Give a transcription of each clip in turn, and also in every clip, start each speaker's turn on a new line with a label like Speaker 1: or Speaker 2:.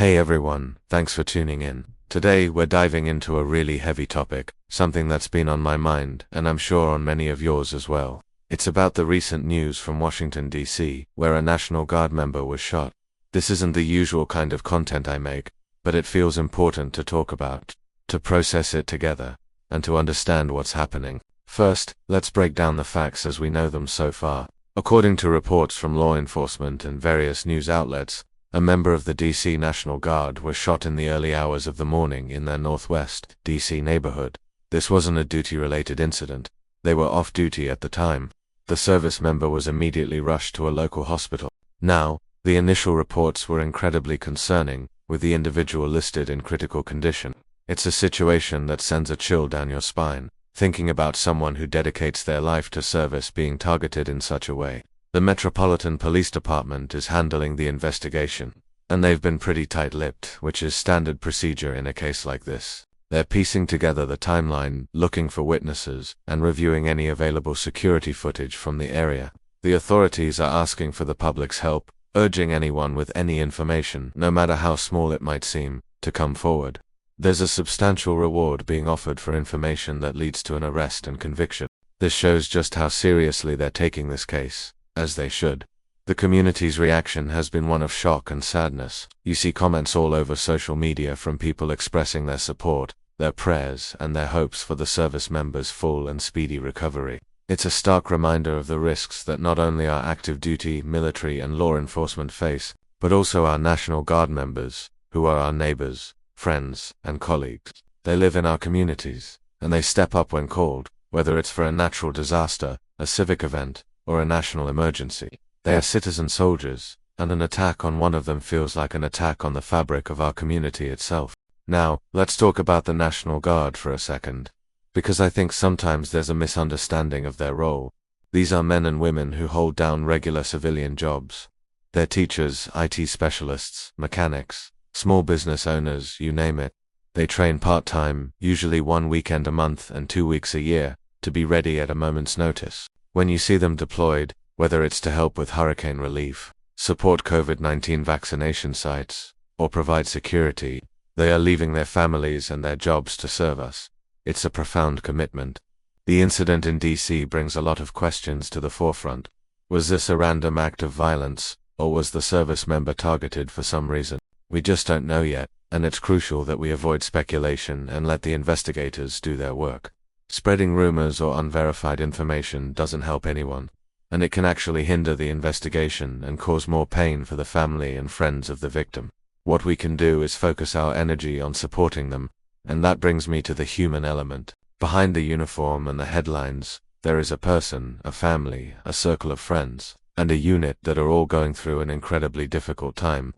Speaker 1: Hey everyone, thanks for tuning in. Today we're diving into a really heavy topic, something that's been on my mind, and I'm sure on many of yours as well. It's about the recent news from Washington, D.C., where a National Guard member was shot. This isn't the usual kind of content I make, but it feels important to talk about, to process it together, and to understand what's happening. First, let's break down the facts as we know them so far. According to reports from law enforcement and various news outlets, a member of the D.C. National Guard was shot in the early hours of the morning in their northwest D.C. neighborhood. This wasn't a duty-related incident. They were off duty at the time. The service member was immediately rushed to a local hospital. Now, the initial reports were incredibly concerning, with the individual listed in critical condition. It's a situation that sends a chill down your spine, thinking about someone who dedicates their life to service being targeted in such a way. The Metropolitan Police Department is handling the investigation, and they've been pretty tight-lipped, which is standard procedure in a case like this. They're piecing together the timeline, looking for witnesses, and reviewing any available security footage from the area. The authorities are asking for the public's help, urging anyone with any information, no matter how small it might seem, to come forward. There's a substantial reward being offered for information that leads to an arrest and conviction. This shows just how seriously they're taking this case. As they should. The community's reaction has been one of shock and sadness. You see comments all over social media from people expressing their support, their prayers, and their hopes for the service members' full and speedy recovery. It's a stark reminder of the risks that not only our active duty, military, and law enforcement face, but also our National Guard members, who are our neighbors, friends, and colleagues. They live in our communities, and they step up when called, whether it's for a natural disaster, a civic event, or a national emergency. They are citizen soldiers, and an attack on one of them feels like an attack on the fabric of our community itself. Now, let's talk about the National Guard for a second, because I think sometimes there's a misunderstanding of their role. These are men and women who hold down regular civilian jobs. They're teachers, IT specialists, mechanics, small business owners, you name it. They train part-time, usually 1 weekend a month and 2 weeks a year, to be ready at a moment's notice. When you see them deployed, whether it's to help with hurricane relief, support COVID-19 vaccination sites, or provide security, they are leaving their families and their jobs to serve us. It's a profound commitment. The incident in D.C. brings a lot of questions to the forefront. Was this a random act of violence, or was the service member targeted for some reason? We just don't know yet, and it's crucial that we avoid speculation and let the investigators do their work. Spreading rumors or unverified information doesn't help anyone, and it can actually hinder the investigation and cause more pain for the family and friends of the victim. What we can do is focus our energy on supporting them, and that brings me to the human element. Behind the uniform and the headlines, there is a person, a family, a circle of friends, and a unit that are all going through an incredibly difficult time.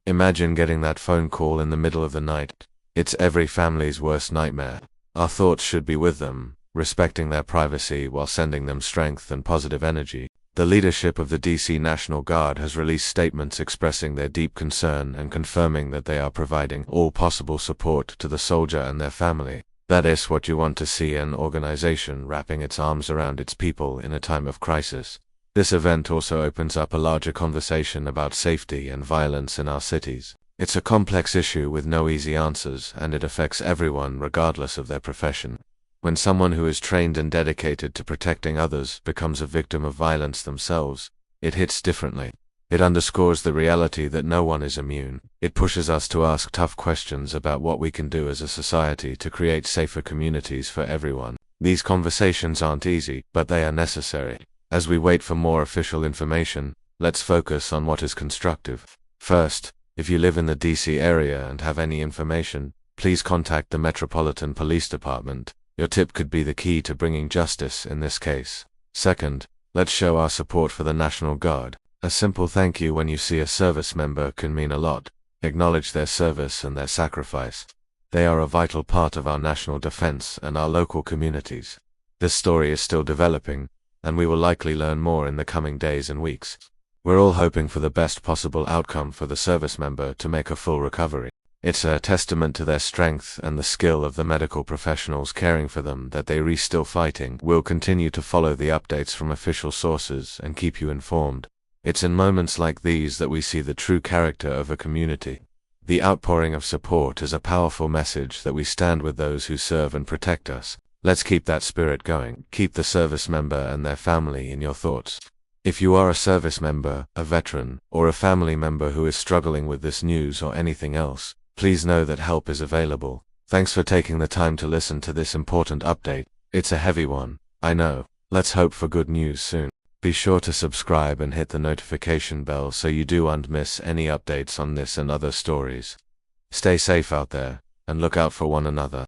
Speaker 1: Imagine getting that phone call in the middle of the night. It's every family's worst nightmare. Our thoughts should be with them, respecting their privacy while sending them strength and positive energy. The leadership of the D.C. National Guard has released statements expressing their deep concern and confirming that they are providing all possible support to the soldier and their family. That is what you want to see, an organization wrapping its arms around its people in a time of crisis. This event also opens up a larger conversation about safety and violence in our cities. It's a complex issue with no easy answers, and it affects everyone regardless of their profession. When someone who is trained and dedicated to protecting others becomes a victim of violence themselves, it hits differently. It underscores the reality that no one is immune. It pushes us to ask tough questions about what we can do as a society to create safer communities for everyone. These conversations aren't easy, but they are necessary. As we wait for more official information, let's focus on what is constructive. First, if you live in the D.C. area and have any information, please contact the Metropolitan Police Department. Your tip could be the key to bringing justice in this case. Second, let's show our support for the National Guard. A simple thank you when you see a service member can mean a lot. Acknowledge their service and their sacrifice. They are a vital part of our national defense and our local communities. This story is still developing, and we will likely learn more in the coming days and weeks. We're all hoping for the best possible outcome for the service member to make a full recovery. It's a testament to their strength and the skill of the medical professionals caring for them that they are still fighting. We'll continue to follow the updates from official sources and keep you informed. It's in moments like these that we see the true character of a community. The outpouring of support is a powerful message that we stand with those who serve and protect us. Let's keep that spirit going. Keep the service member and their family in your thoughts. If you are a service member, a veteran, or a family member who is struggling with this news or anything else, please know that help is available. Thanks for taking the time to listen to this important update. It's a heavy one, I know. Let's hope for good news soon. Be sure to subscribe and hit the notification bell so you don't miss any updates on this and other stories. Stay safe out there, and look out for one another.